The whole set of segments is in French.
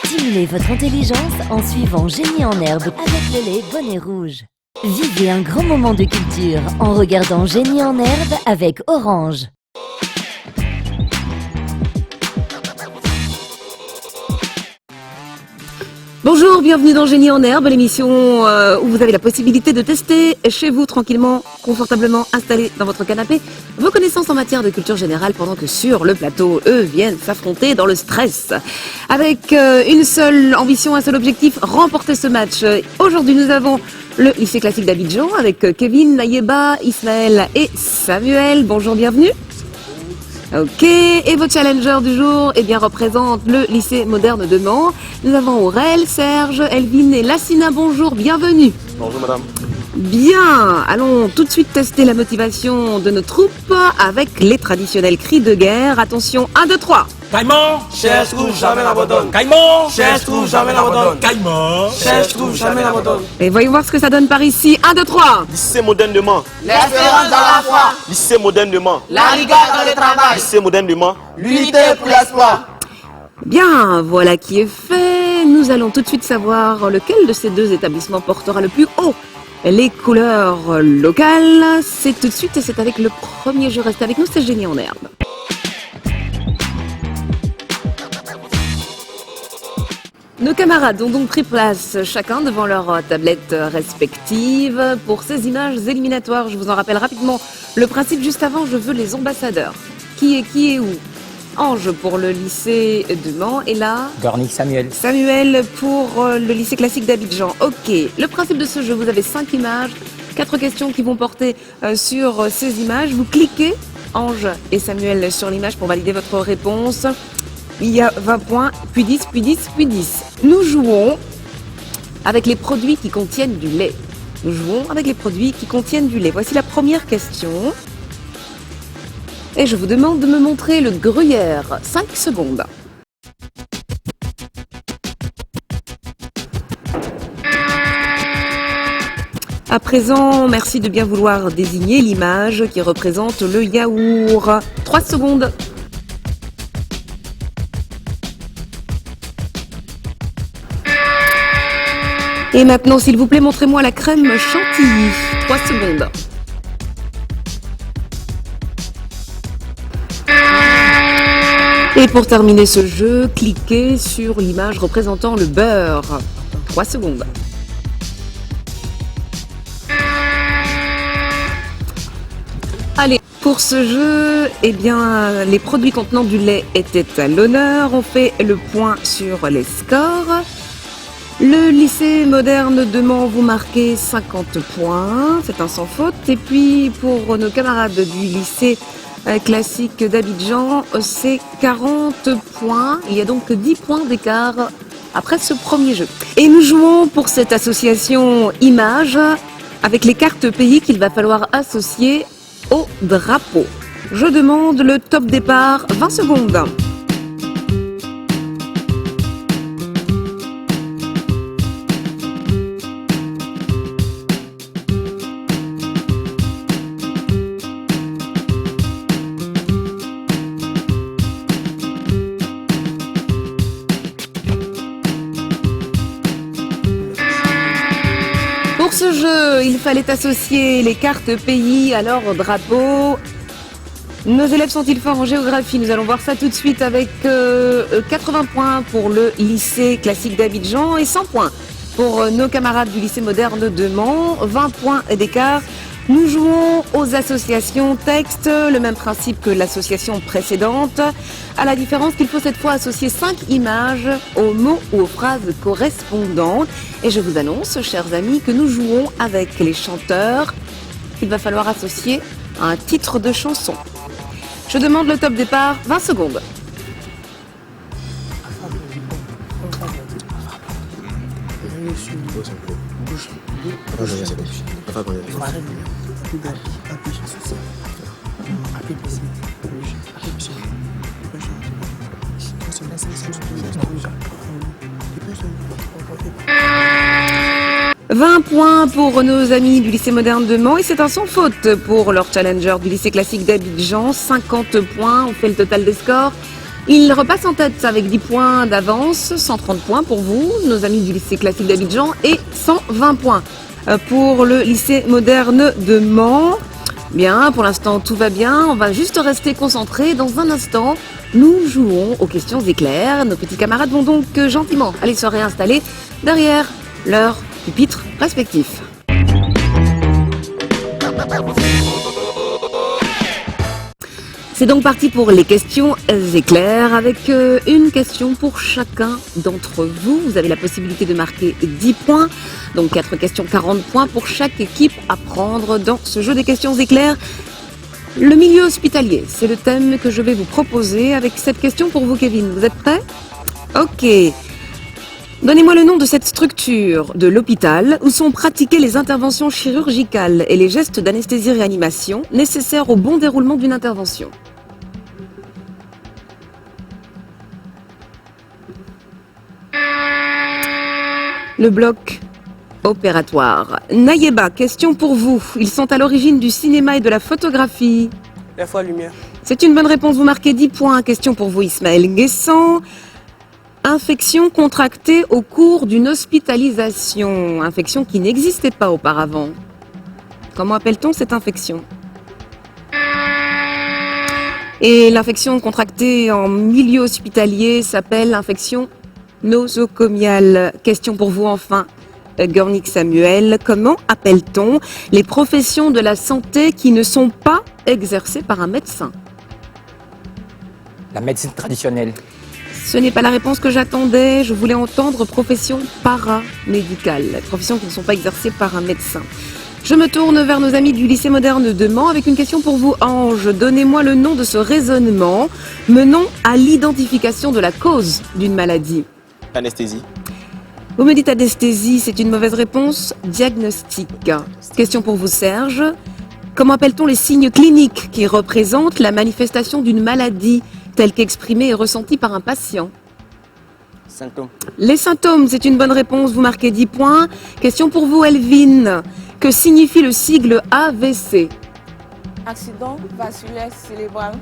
Stimulez votre intelligence en suivant Génie en herbe avec le lait Bonnet Rouge. Vivez un grand moment de culture en regardant Génie en herbe avec Orange. Bonjour, bienvenue dans Génie en herbe, l'émission où vous avez la possibilité de tester chez vous tranquillement, confortablement installé dans votre canapé, vos connaissances en matière de culture générale pendant que sur le plateau, eux viennent s'affronter dans le stress. Avec une seule ambition, un seul objectif, remporter ce match. Aujourd'hui, nous avons le lycée classique d'Abidjan avec Kevin, Nayeba, Ismaël et Samuel. Bonjour, bienvenue. Ok, et votre challenger du jour représente le lycée moderne de Mans. Nous avons Aurel, Serge, Elvin et Lassina. Bonjour, bienvenue. Bonjour madame. Bien, allons tout de suite tester la motivation de nos troupes avec les traditionnels cris de guerre. Attention, 1, 2, 3. Caïman, cherche, trouve, jamais l'abandonne. Caïman, cherche, trouve, jamais l'abandonne. Caïman, cherche, trouve, jamais l'abandonne. Et voyons voir ce que ça donne par ici. 1, 2, 3. Lycée moderne de Mans. L'espérance dans la foi, Lycée moderne de Mans. la rigueur dans le travail, Lycée moderne de Mans. l'unité pour l'espoir. Bien, voilà qui est fait. Nous allons tout de suite savoir lequel de ces deux établissements portera le plus haut les couleurs locales. C'est tout de suite et c'est avec le premier jeu. Restez avec nous, c'est Génie en herbe. Nos camarades ont donc pris place chacun devant leur tablette respective pour ces images éliminatoires. Je vous en rappelle rapidement le principe juste avant. Je veux les ambassadeurs. Qui est où? Ange pour le lycée de Mans et là Gornick Samuel. Samuel pour le lycée classique d'Abidjan. Ok, le principe de ce jeu, vous avez 5 images, 4 questions qui vont porter sur ces images. Vous cliquez, Ange et Samuel, sur l'image pour valider votre réponse. Il y a 20 points, puis 10, puis 10, puis 10. Nous jouons avec les produits qui contiennent du lait. Nous jouons avec les produits qui contiennent du lait. Voici la première question. Et je vous demande de me montrer le gruyère. 5 secondes. À présent, merci de bien vouloir désigner l'image qui représente le yaourt. 3 secondes. Et maintenant, s'il vous plaît, montrez-moi la crème chantilly. 3 secondes. Et pour terminer ce jeu, cliquez sur l'image représentant le beurre. 3 secondes. Allez, pour ce jeu, les produits contenant du lait étaient à l'honneur. On fait le point sur les scores. Le lycée moderne de Mans, vous marquez 50 points, c'est un sans faute. Et puis pour nos camarades du lycée classique d'Abidjan, c'est 40 points. Il y a donc 10 points d'écart après ce premier jeu. Et nous jouons pour cette association image avec les cartes pays qu'il va falloir associer au drapeau. Je demande le top départ, 20 secondes. Pour ce jeu, il fallait associer les cartes pays à leur drapeau. Nos élèves sont-ils forts en géographie? Nous allons voir ça tout de suite avec 80 points pour le lycée classique d'Abidjan et 100 points pour nos camarades du lycée moderne de Mans. 20 points d'écart. Nous jouons aux associations texte, le même principe que l'association précédente, à la différence qu'il faut cette fois associer 5 images aux mots ou aux phrases correspondantes. Et je vous annonce, chers amis, que nous jouons avec les chanteurs. Il va falloir associer un titre de chanson. Je demande le top départ, 20 secondes. « 20 points pour nos amis du lycée moderne de Mans et c'est un sans faute pour leur challenger du lycée classique d'Abidjan. 50 points, on fait le total des scores. Il repasse en tête avec 10 points d'avance, 130 points pour vous, nos amis du lycée classique d'Abidjan, et 120 points pour le lycée moderne de Mans. Bien, pour l'instant tout va bien, on va juste rester concentré. Dans un instant, nous jouons aux questions éclairs. Nos petits camarades vont donc gentiment aller se réinstaller derrière leurs pupitres respectifs. C'est donc parti pour les questions éclairs avec une question pour chacun d'entre vous. Vous avez la possibilité de marquer 10 points, donc 4 questions, 40 points pour chaque équipe à prendre dans ce jeu des questions éclairs. Le milieu hospitalier, c'est le thème que je vais vous proposer avec cette question pour vous, Kevin. Vous êtes prêts? Ok. Donnez-moi le nom de cette structure de l'hôpital où sont pratiquées les interventions chirurgicales et les gestes d'anesthésie-réanimation nécessaires au bon déroulement d'une intervention. Le bloc opératoire. Nayeba, question pour vous. Ils sont à l'origine du cinéma et de la photographie. Les fois lumière. C'est une bonne réponse, vous marquez 10 points. Question pour vous, Ismaël Guessant. Infection contractée au cours d'une hospitalisation. Infection qui n'existait pas auparavant. Comment appelle-t-on cette infection? Et l'infection contractée en milieu hospitalier s'appelle infection nosocomiale. Question pour vous enfin, Gornik Samuel. Comment appelle-t-on les professions de la santé qui ne sont pas exercées par un médecin? La médecine traditionnelle. Ce n'est pas la réponse que j'attendais. Je voulais entendre profession paramédicale, professions qui ne sont pas exercées par un médecin. Je me tourne vers nos amis du lycée moderne de Mans avec une question pour vous, Ange. Donnez-moi le nom de ce raisonnement menant à l'identification de la cause d'une maladie. Anesthésie. Vous me dites anesthésie, c'est une mauvaise réponse. Diagnostic. Question pour vous, Serge. Comment appelle-t-on les signes cliniques qui représentent la manifestation d'une maladie telle qu'exprimée et ressentie par un patient? Symptômes. Les symptômes, c'est une bonne réponse, vous marquez 10 points. Question pour vous, Elvin. Que signifie le sigle AVC? Accident vasculaire cérébral.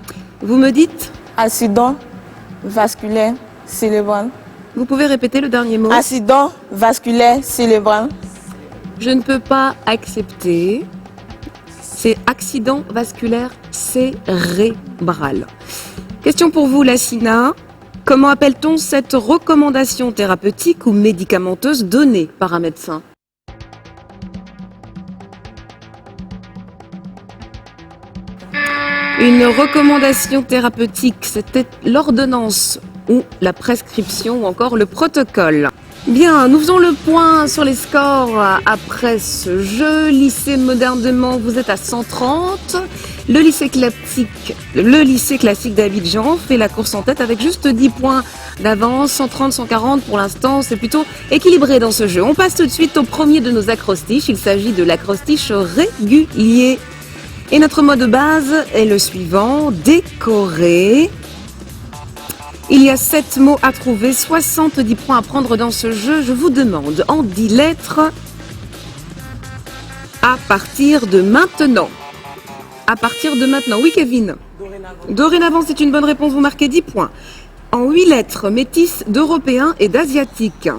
Vous me dites? Accident vasculaire cérébral. Vous pouvez répéter le dernier mot? Accident vasculaire cérébral. Je ne peux pas accepter. C'est accident vasculaire cérébral. Question pour vous, Lassina. Comment appelle-t-on cette recommandation thérapeutique ou médicamenteuse donnée par un médecin? Une recommandation thérapeutique, c'était l'ordonnance ou la prescription ou encore le protocole. Bien, nous faisons le point sur les scores après ce jeu. Lycée moderne de Mans, vous êtes à 130. Le lycée classique d'Abidjan fait la course en tête avec juste 10 points d'avance, 130, 140 pour l'instant. C'est plutôt équilibré dans ce jeu. On passe tout de suite au premier de nos acrostiches. Il s'agit de l'acrostiche régulier. Et notre mot de base est le suivant, décorer. Il y a 7 mots à trouver, 70 points à prendre dans ce jeu. Je vous demande en 10 lettres à partir de maintenant. À partir de maintenant. Oui, Kevin. Dorénavant, c'est une bonne réponse. Vous marquez 10 points. En 8 lettres, métis d'européens et d'asiatiques.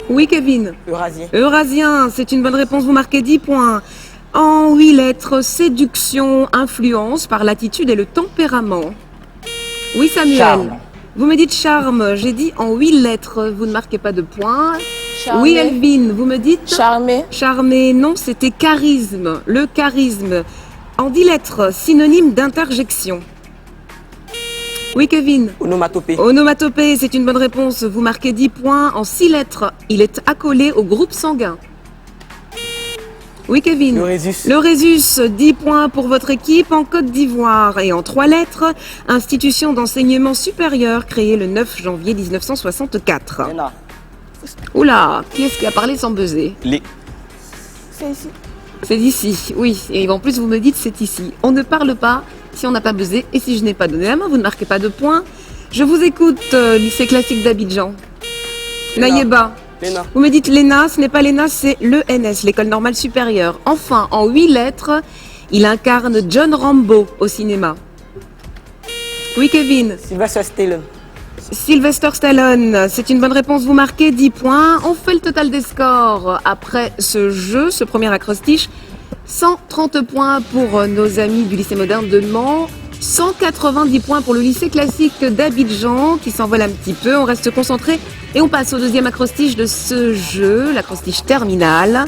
Oui, Kevin. Eurasien. Eurasien, c'est une bonne réponse. Vous marquez 10 points. En 8 lettres, séduction, influence par l'attitude et le tempérament. Oui, Samuel. Charme. Vous me dites charme. J'ai dit en 8 lettres. Vous ne marquez pas de points. Charmé. Oui, Elvin. Vous me dites Charmé. charmé. Non, c'était charisme. Le charisme. En 10 lettres, synonyme d'interjection. Oui, Kevin. Onomatopée. Onomatopée, c'est une bonne réponse. Vous marquez 10 points. En 6 lettres, il est accolé au groupe sanguin. Oui, Kevin. Le Résus. Le Résus, 10 points pour votre équipe en Côte d'Ivoire. Et en 3 lettres, institution d'enseignement supérieur créée le 9 janvier 1964. Léna. Oula, qui est-ce qui a parlé sans buzzer? C'est ici. C'est d'ici, oui. Et en plus, vous me dites c'est ici. On ne parle pas si on n'a pas buzzé. Et si je n'ai pas donné la main, vous ne marquez pas de points. Je vous écoute, lycée classique d'Abidjan. Nayeba. Léna. Vous me dites l'ENA, ce n'est pas l'ENA, c'est l'ENS, l'école normale supérieure. Enfin, en 8 lettres, il incarne John Rambo au cinéma. Oui, Kevin. Sylvester Stallone. Sylvester Stallone, c'est une bonne réponse, vous marquez 10 points. On fait le total des scores après ce jeu, ce premier acrostiche. 130 points pour nos amis du lycée moderne de Mans, 190 points pour le lycée classique d'Abidjan qui s'envole un petit peu. On reste concentré et on passe au deuxième acrostiche de ce jeu, l'acrostiche terminal.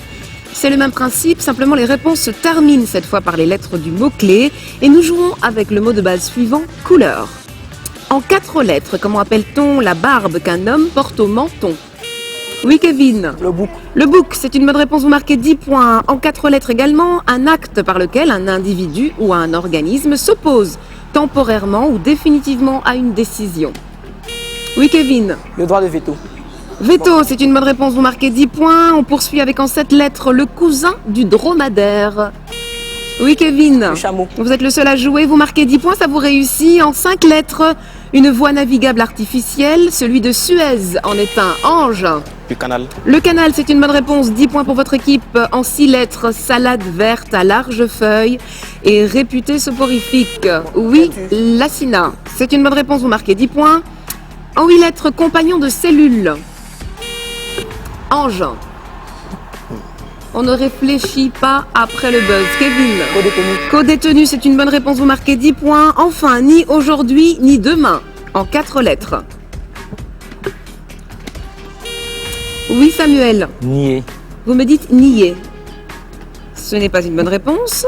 C'est le même principe, simplement les réponses se terminent cette fois par les lettres du mot-clé et nous jouons avec le mot de base suivant, couleur. En 4 lettres, comment appelle-t-on la barbe qu'un homme porte au menton? Oui, Kevin. Le bouc. Le bouc, c'est une bonne réponse, vous marquez 10 points. En 4 lettres également, un acte par lequel un individu ou un organisme s'oppose temporairement ou définitivement à une décision. Oui, Kevin. Le droit de veto. Veto, c'est une bonne réponse, vous marquez 10 points. On poursuit avec en 7 lettres le cousin du dromadaire. Oui, Kevin. Le chameau. Vous êtes le seul à jouer, vous marquez 10 points, ça vous réussit. En 5 lettres, une voie navigable artificielle, celui de Suez en est un ange. Le canal. Le canal, c'est une bonne réponse, 10 points pour votre équipe. En 6 lettres, salade verte à larges feuilles et réputée soporifique. Oui, Lacina, c'est une bonne réponse, vous marquez 10 points. En 8 lettres, compagnon de cellule. Ange. On ne réfléchit pas après le buzz. Kevin. Co-détenu. Co-détenu, c'est une bonne réponse, vous marquez 10 points. Enfin, ni aujourd'hui, ni demain. En 4 lettres. Oui, Samuel. Nier. Vous me dites nier. Ce n'est pas une bonne réponse.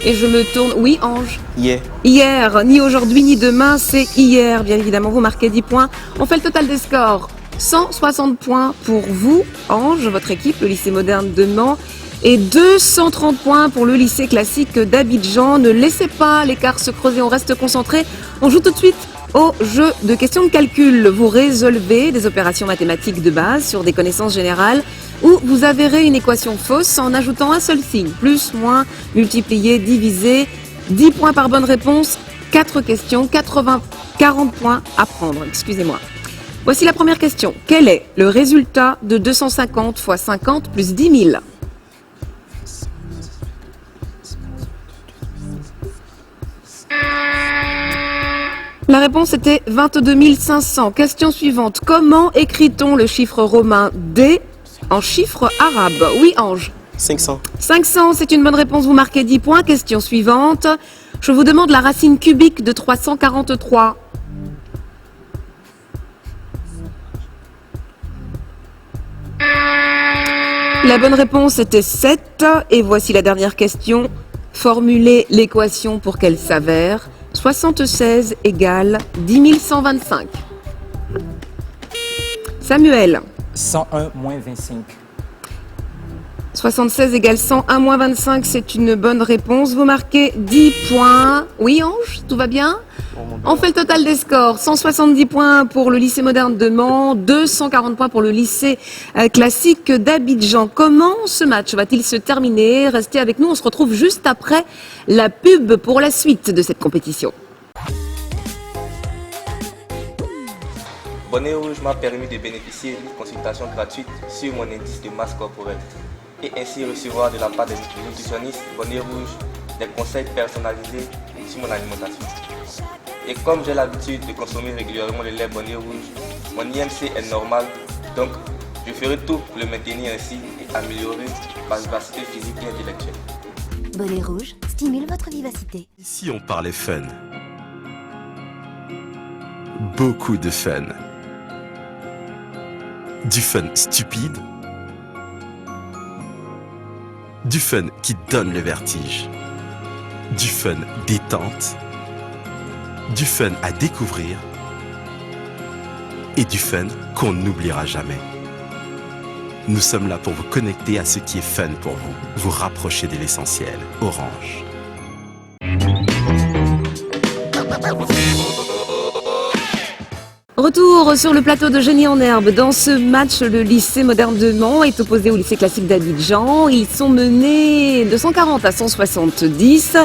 Et je me tourne. Oui, Ange. Yeah. Hier, ni aujourd'hui, ni demain, c'est hier. Bien évidemment, vous marquez 10 points. On fait le total des scores. 160 points pour vous, Ange, votre équipe, le lycée moderne de Mans, et 230 points pour le lycée classique d'Abidjan. Ne laissez pas l'écart se creuser, on reste concentré. On joue tout de suite au jeu de questions de calcul. Vous résolvez des opérations mathématiques de base sur des connaissances générales ou vous avérez une équation fausse en ajoutant un seul signe. Plus, moins, multiplier, diviser. 10 points par bonne réponse, 4 questions, 40 points à prendre, excusez-moi. Voici la première question. Quel est le résultat de 250 x 50 plus 10 000? La réponse était 22 500. Question suivante. Comment écrit-on le chiffre romain D en chiffre arabe? Oui, Ange. 500. 500, c'est une bonne réponse. Vous marquez 10 points. Question suivante. Je vous demande la racine cubique de 343. La bonne réponse était 7. Et voici la dernière question. Formulez l'équation pour qu'elle s'avère. 76 égale 10 125. Samuel. 101 moins 25. 76 égale 101 moins 25, c'est une bonne réponse. Vous marquez 10 points. Oui, Ange, tout va bien? On fait le total des scores. 170 points pour le lycée moderne de Mans, 240 points pour le lycée classique d'Abidjan. Comment ce match va-t-il se terminer? Restez avec nous, on se retrouve juste après la pub pour la suite de cette compétition. Bonnet Rouge m'a permis de bénéficier d'une consultation gratuite sur mon indice de masse corporelle et ainsi recevoir de la part des nutritionnistes Bonnet Rouge des conseils personnalisés sur mon alimentation. Et comme j'ai l'habitude de consommer régulièrement le lait Bonnet Rouge, mon IMC est normal, donc je ferai tout pour le maintenir ainsi et améliorer ma vivacité physique et intellectuelle. Bonnet rouge stimule votre vivacité. Ici, on parlait fun. Beaucoup de fun. Du fun stupide. Du fun qui donne le vertige. Du fun détente. Du fun à découvrir. Et du fun qu'on n'oubliera jamais. Nous sommes là pour vous connecter à ce qui est fun pour vous. Vous rapprocher de l'essentiel. Orange. Retour sur le plateau de Génie en Herbe. Dans ce match, le lycée moderne de Mans est opposé au lycée classique d'Abidjan. Ils sont menés de 140 à 170.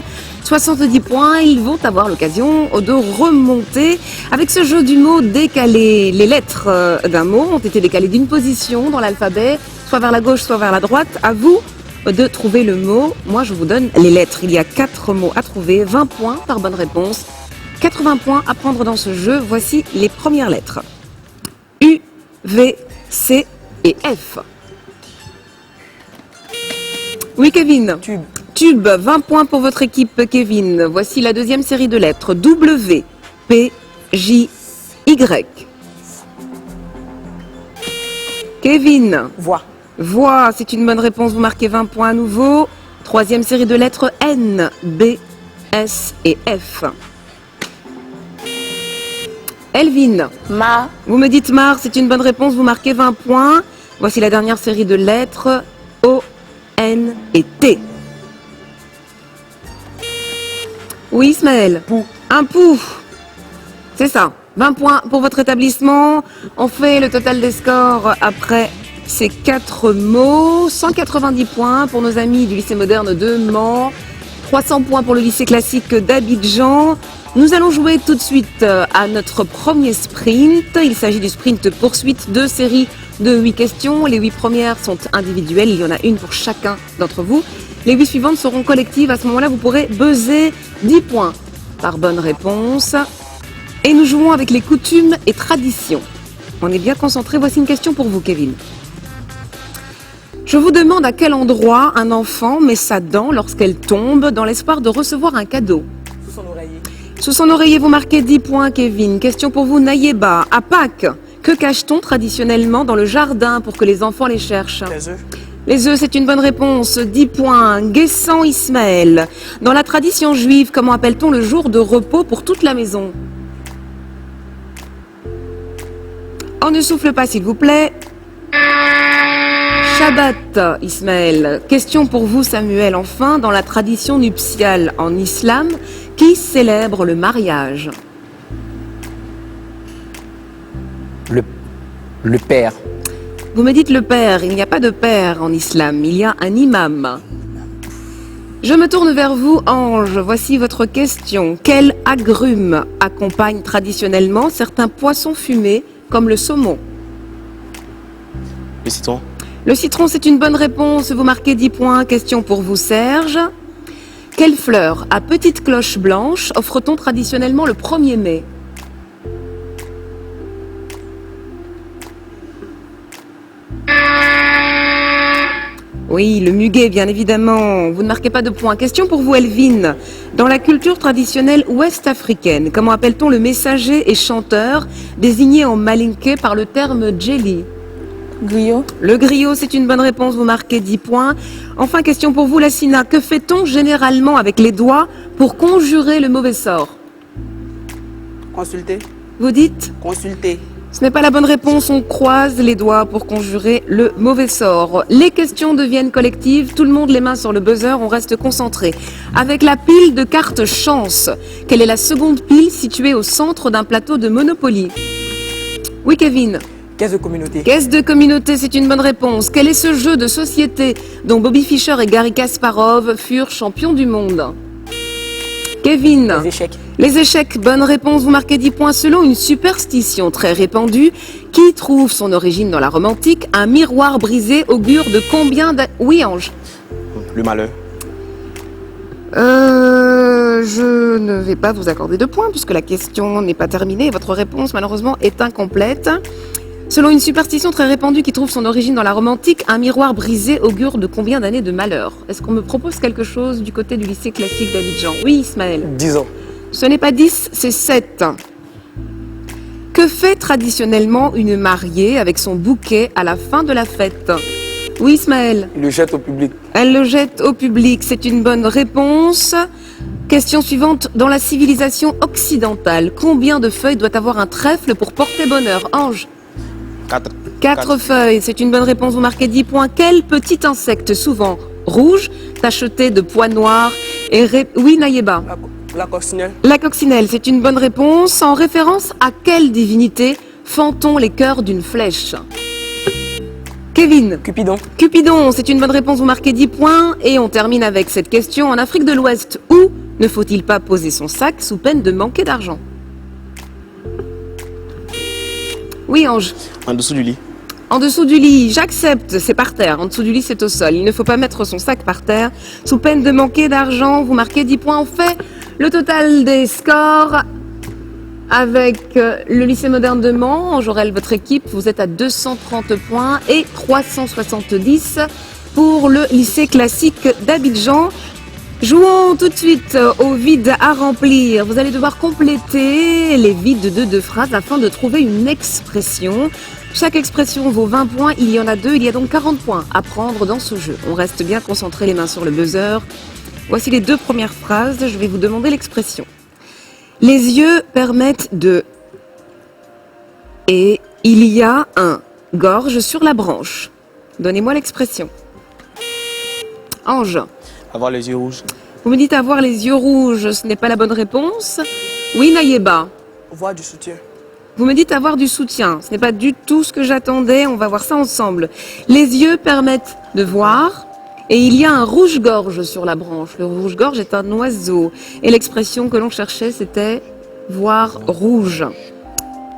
70 points, ils vont avoir l'occasion de remonter avec ce jeu du mot décalé. Les lettres d'un mot ont été décalées d'une position dans l'alphabet, soit vers la gauche, soit vers la droite. À vous de trouver le mot. Moi, je vous donne les lettres. Il y a 4 mots à trouver, 20 points par bonne réponse. 80 points à prendre dans ce jeu. Voici les premières lettres. U, V, C et F. Oui, Kevin. Tube. Tube, 20 points pour votre équipe, Kevin. Voici la deuxième série de lettres. W, P, J, Y. Kevin. Voix. Voix, c'est une bonne réponse. Vous marquez 20 points à nouveau. Troisième série de lettres. N, B, S et F. Elvin. Mar, Vous me dites Mar, c'est une bonne réponse. Vous marquez 20 points. Voici la dernière série de lettres. O, N et T. Oui, Ismaël. Pou. Un pou. C'est ça. 20 points pour votre établissement. On fait le total des scores après ces 4 mots. 190 points pour nos amis du lycée moderne de Mans. 300 points pour le lycée classique d'Abidjan. Nous allons jouer tout de suite à notre premier sprint. Il s'agit du sprint poursuite, 2 séries de 8 questions. Les 8 premières sont individuelles. Il y en a une pour chacun d'entre vous. Les 8 suivantes seront collectives. À ce moment-là, vous pourrez buzzer 10 points par bonne réponse. Et nous jouons avec les coutumes et traditions. On est bien concentrés. Voici une question pour vous, Kevin. Je vous demande à quel endroit un enfant met sa dent lorsqu'elle tombe dans l'espoir de recevoir un cadeau. Sous son oreiller. Sous son oreiller, vous marquez 10 points, Kevin. Question pour vous, Nayeba. À Pâques, que cache-t-on traditionnellement dans le jardin pour que les enfants les cherchent? Les œufs. Les œufs, c'est une bonne réponse. 10 points. Guessant Ismaël. Dans la tradition juive, comment appelle-t-on le jour de repos pour toute la maison? On ne souffle pas, s'il vous plaît. Shabbat, Ismaël. Question pour vous, Samuel. Enfin, dans la tradition nuptiale en islam, qui célèbre le mariage? Le père. Vous me dites le père. Il n'y a pas de père en islam. Il y a un imam. Je me tourne vers vous, Ange. Voici votre question. Quel agrume accompagne traditionnellement certains poissons fumés, comme le saumon? Le citron. Le citron, c'est une bonne réponse. Vous marquez 10 points. Question pour vous, Serge. Quelle fleur à petite cloche blanche offre-t-on traditionnellement le 1er mai? Oui, le muguet, bien évidemment. Vous ne marquez pas de points. Question pour vous, Elvin. Dans la culture traditionnelle ouest-africaine, comment appelle-t-on le messager et chanteur désigné en malinké par le terme djeli? griot, Le griot, c'est une bonne réponse. Vous marquez 10 points. Enfin, question pour vous, Lassina. Que fait-on généralement avec les doigts pour conjurer le mauvais sort? Consulter. Vous dites? Consulter. Ce n'est pas la bonne réponse, on croise les doigts pour conjurer le mauvais sort. Les questions deviennent collectives, tout le monde les mains sur le buzzer, on reste concentré. Avec la pile de cartes chance, quelle est la seconde pile située au centre d'un plateau de Monopoly? Oui, Kevin. Caisse de communauté. Caisse de communauté, c'est une bonne réponse. Quel est ce jeu de société dont Bobby Fischer et Garry Kasparov furent champions du monde? Kevin. Les échecs. Les échecs, bonne réponse, vous marquez 10 points. Selon une superstition très répandue, qui trouve son origine dans la Rome antique, un miroir brisé augure de combien de... Oui, Ange? Le malheur. Je ne vais pas vous accorder de points puisque la question n'est pas terminée et votre réponse, malheureusement, est incomplète. Selon une superstition très répandue qui trouve son origine dans la Rome antique, un miroir brisé augure de combien d'années de malheur? Est-ce qu'on me propose quelque chose du côté du lycée classique d'Abidjan? Oui, Ismaël. 10 ans. Ce n'est pas 10, c'est 7. Que fait traditionnellement une mariée avec son bouquet à la fin de la fête? Oui, Ismaël. Il le jette au public. Elle le jette au public, c'est une bonne réponse. Question suivante. Dans la civilisation occidentale, combien de feuilles doit avoir un trèfle pour porter bonheur? Ange? 4. 4 feuilles, c'est une bonne réponse, vous marquez 10 points. Quel petit insecte, souvent rouge, tacheté de pois noirs et... Oui, Nayeba. La coccinelle. La coccinelle, c'est une bonne réponse. En référence à quelle divinité fend-on les cœurs d'une flèche? Kevin. Cupidon. Cupidon, c'est une bonne réponse, vous marquez 10 points. Et on termine avec cette question. En Afrique de l'Ouest, où ne faut-il pas poser son sac sous peine de manquer d'argent? Oui, Ange. En dessous du lit. En dessous du lit, j'accepte, c'est par terre. En dessous du lit, c'est au sol. Il ne faut pas mettre son sac par terre. Sous peine de manquer d'argent, vous marquez 10 points. On fait le total des scores avec le lycée moderne de Mans. Jorel, votre équipe, vous êtes à 230 points et 370 pour le lycée classique d'Abidjan. Jouons tout de suite au vide à remplir. Vous allez devoir compléter les vides de 2 phrases afin de trouver une expression. Chaque expression vaut 20 points, il y en a 2, il y a donc 40 points à prendre dans ce jeu. On reste bien concentré, les mains sur le buzzer. Voici les 2 premières phrases, je vais vous demander l'expression. Les yeux permettent de... Et il y a un gorge sur la branche. Donnez-moi l'expression. Ange. Avoir les yeux rouges. Vous me dites avoir les yeux rouges, ce n'est pas la bonne réponse. Oui, Nayeba. Voir du soutien. Vous me dites avoir du soutien. Ce n'est pas du tout ce que j'attendais, on va voir ça ensemble. Les yeux permettent de voir et il y a un rouge-gorge sur la branche. Le rouge-gorge est un oiseau. Et l'expression que l'on cherchait, c'était voir rouge.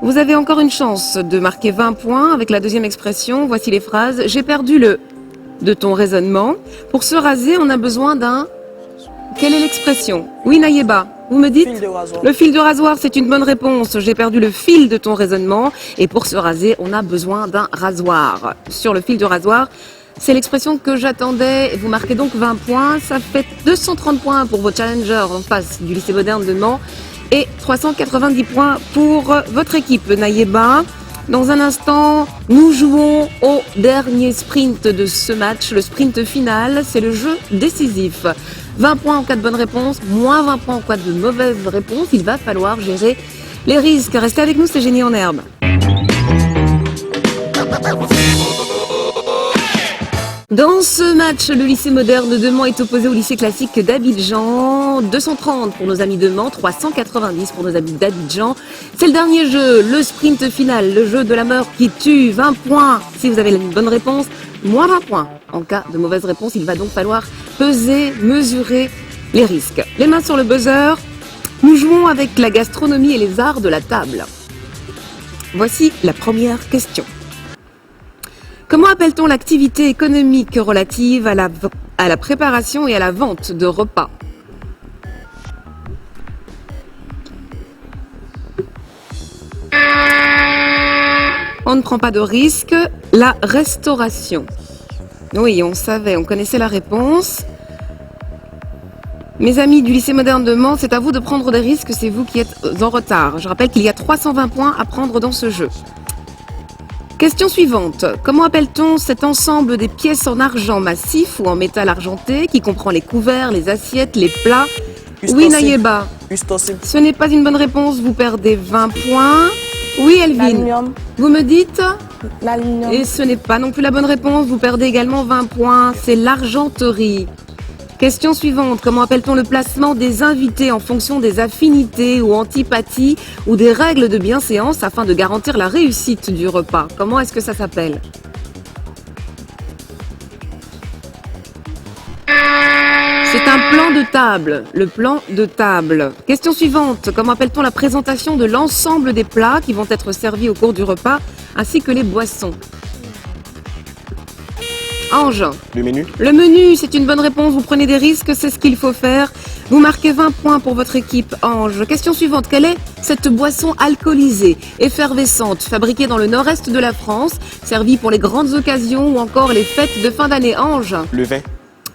Vous avez encore une chance de marquer 20 points avec la deuxième expression. Voici les phrases. J'ai perdu le... de ton raisonnement. Pour se raser, on a besoin d'un... Quelle est l'expression? Oui, Nayeba, vous me dites? Fil de rasoir. Le fil de rasoir, c'est une bonne réponse. J'ai perdu le fil de ton raisonnement. Et pour se raser, on a besoin d'un rasoir. Sur le fil de rasoir, c'est l'expression que j'attendais. Vous marquez donc 20 points. Ça fait 230 points pour vos challengers en face du lycée moderne de Mans. Et 390 points pour votre équipe, Nayeba. Dans un instant, nous jouons au dernier sprint de ce match, le sprint final, c'est le jeu décisif. 20 points en cas de bonne réponse, moins 20 points en cas de mauvaise réponse, il va falloir gérer les risques. Restez avec nous, c'est Génie en herbe. Dans ce match, le lycée moderne de Mans est opposé au lycée classique d'Abidjan. 230 pour nos amis de Mans, 390 pour nos amis d'Abidjan. C'est le dernier jeu, le sprint final, le jeu de la mort qui tue. 20 points si vous avez une bonne réponse, moins 20 points en cas de mauvaise réponse. Il va donc falloir peser, mesurer les risques. Les mains sur le buzzer. Nous jouons avec la gastronomie et les arts de la table. Voici la première question. Comment appelle-t-on l'activité économique relative à la préparation et à la vente de repas? On ne prend pas de risque. La restauration. Oui, on savait, on connaissait la réponse. Mes amis du lycée moderne de Mans, c'est à vous de prendre des risques, c'est vous qui êtes en retard. Je rappelle qu'il y a 320 points à prendre dans ce jeu. Question suivante. Comment appelle-t-on cet ensemble des pièces en argent massif ou en métal argenté qui comprend les couverts, les assiettes, les plats? Oui, Nayeba. Ustensile. Ce n'est pas une bonne réponse, vous perdez 20 points. Oui, Elvin. L'aluminium. Vous me dites? L'aluminium. Et ce n'est pas non plus la bonne réponse, vous perdez également 20 points. C'est l'argenterie. Question suivante. Comment appelle-t-on le placement des invités en fonction des affinités ou antipathies ou des règles de bienséance afin de garantir la réussite du repas? Comment est-ce que ça s'appelle? C'est un plan de table, le plan de table. Question suivante. Comment appelle-t-on la présentation de l'ensemble des plats qui vont être servis au cours du repas ainsi que les boissons? Ange. Le menu. Le menu, c'est une bonne réponse. Vous prenez des risques, c'est ce qu'il faut faire. Vous marquez 20 points pour votre équipe, Ange. Question suivante. Quelle est cette boisson alcoolisée, effervescente, fabriquée dans le nord-est de la France, servie pour les grandes occasions ou encore les fêtes de fin d'année? Ange. Le vin.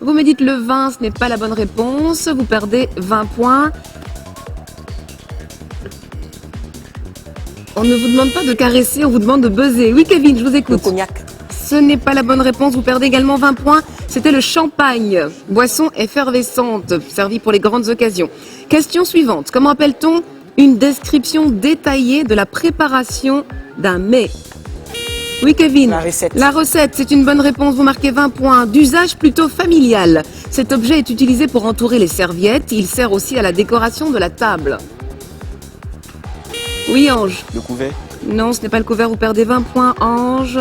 Vous me dites le vin, ce n'est pas la bonne réponse. Vous perdez 20 points. On ne vous demande pas de caresser, on vous demande de buzzer. Oui, Kevin, je vous Le écoute. cognac. Ce n'est pas la bonne réponse, vous perdez également 20 points. C'était le champagne, boisson effervescente, servie pour les grandes occasions. Question suivante. Comment appelle-t-on une description détaillée de la préparation d'un mets? Oui, Kevin. La recette. La recette, c'est une bonne réponse, vous marquez 20 points. D'usage plutôt familial. Cet objet est utilisé pour entourer les serviettes. Il sert aussi à la décoration de la table. Oui, Ange. Le couvert. Non, ce n'est pas le couvert, vous perdez 20 points, Ange.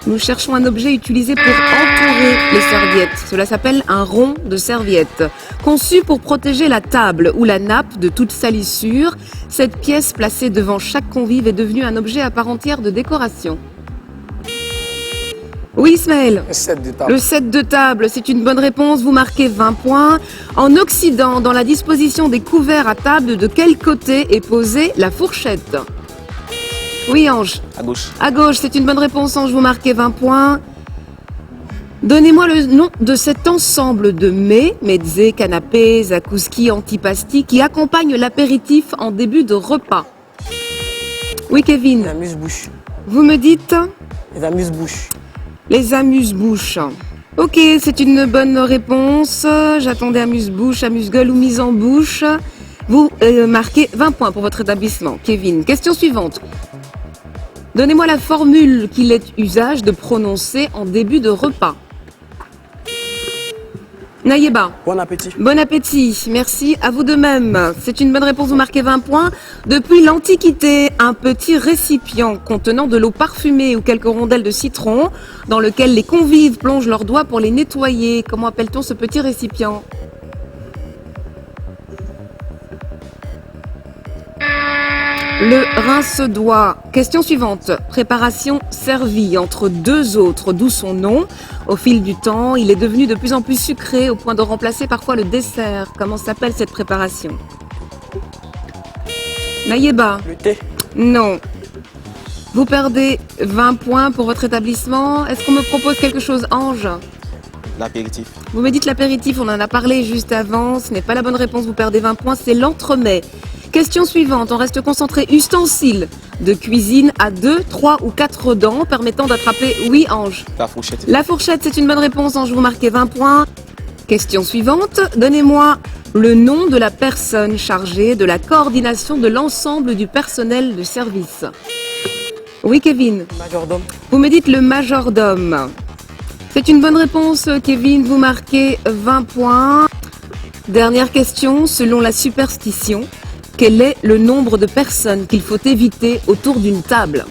Nous cherchons un objet utilisé pour entourer les serviettes. Cela s'appelle un rond de serviette. Conçu pour protéger la table ou la nappe de toute salissure, cette pièce placée devant chaque convive est devenue un objet à part entière de décoration. Oui, Ismaël. Le 7 de table. Le 7 de table, c'est une bonne réponse. Vous marquez 20 points. En Occident, dans la disposition des couverts à table, de quel côté est posée la fourchette? Oui, Ange. À gauche. À gauche, c'est une bonne réponse. Ange, vous marquez 20 points. Donnez-moi le nom de cet ensemble de mets, mezze, canapé, zakouski, antipasti, qui accompagne l'apéritif en début de repas. Oui, Les Kevin. amuse-bouches. Vous me dites Les amuse-bouches. les amuse-bouches. Ok, c'est une bonne réponse. J'attendais amuse-bouche, amuse-gueule ou mise en bouche. Vous marquez 20 points pour votre établissement. Kevin, question suivante. Donnez-moi la formule qu'il est usage de prononcer en début de repas. Nayeba. Bon appétit. Bon appétit, merci à vous de même. C'est une bonne réponse, vous marquez 20 points. Depuis l'Antiquité, un petit récipient contenant de l'eau parfumée ou quelques rondelles de citron, dans lequel les convives plongent leurs doigts pour les nettoyer. Comment appelle-t-on ce petit récipient? Le rince-doigt. Question suivante. Préparation servie entre deux autres, d'où son nom. Au fil du temps, il est devenu de plus en plus sucré au point de remplacer parfois le dessert. Comment s'appelle cette préparation? Nayeba. Le thé. Non. Vous perdez 20 points pour votre établissement. Est-ce qu'on me propose quelque chose, Ange? L'apéritif. Vous me dites l'apéritif, on en a parlé juste avant. Ce n'est pas la bonne réponse, vous perdez 20 points, c'est l'entremets. Question suivante, on reste concentré. Ustensile de cuisine à 2, 3 ou 4 dents permettant d'attraper... Oui, Ange. La fourchette. La fourchette, c'est une bonne réponse, Ange, vous marquez 20 points. Question suivante, donnez-moi le nom de la personne chargée de la coordination de l'ensemble du personnel de service. Oui, Kevin. Majordome. Vous me dites le majordome. C'est une bonne réponse, Kevin, vous marquez 20 points. Dernière question, selon la superstition, quel est le nombre de personnes qu'il faut éviter autour d'une table?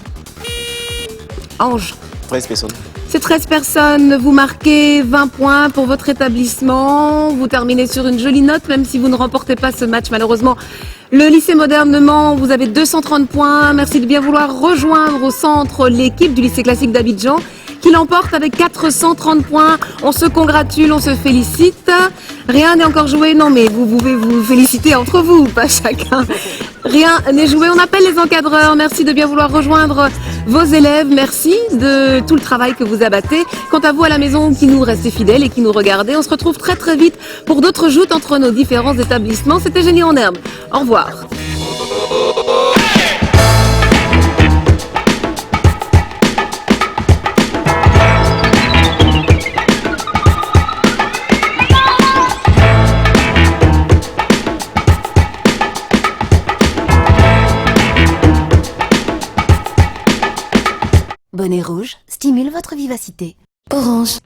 Ange. 13 personnes. C'est 13 personnes, vous marquez 20 points pour votre établissement. Vous terminez sur une jolie note, même si vous ne remportez pas ce match, malheureusement. Le lycée moderne de Mans, vous avez 230 points. Merci de bien vouloir rejoindre au centre l'équipe du lycée classique d'Abidjan, qui l'emporte avec 430 points. On se congratule, on se félicite. Rien n'est encore joué, non mais vous pouvez vous féliciter entre vous, pas chacun. Rien n'est joué, on appelle les encadreurs. Merci de bien vouloir rejoindre vos élèves. Merci de tout le travail que vous abattez. Quant à vous à la maison qui nous restez fidèles et qui nous regardez, on se retrouve très très vite pour d'autres joutes entre nos différents établissements. C'était Génie en herbe. Au revoir. Bonnet rouge stimule votre vivacité. Orange.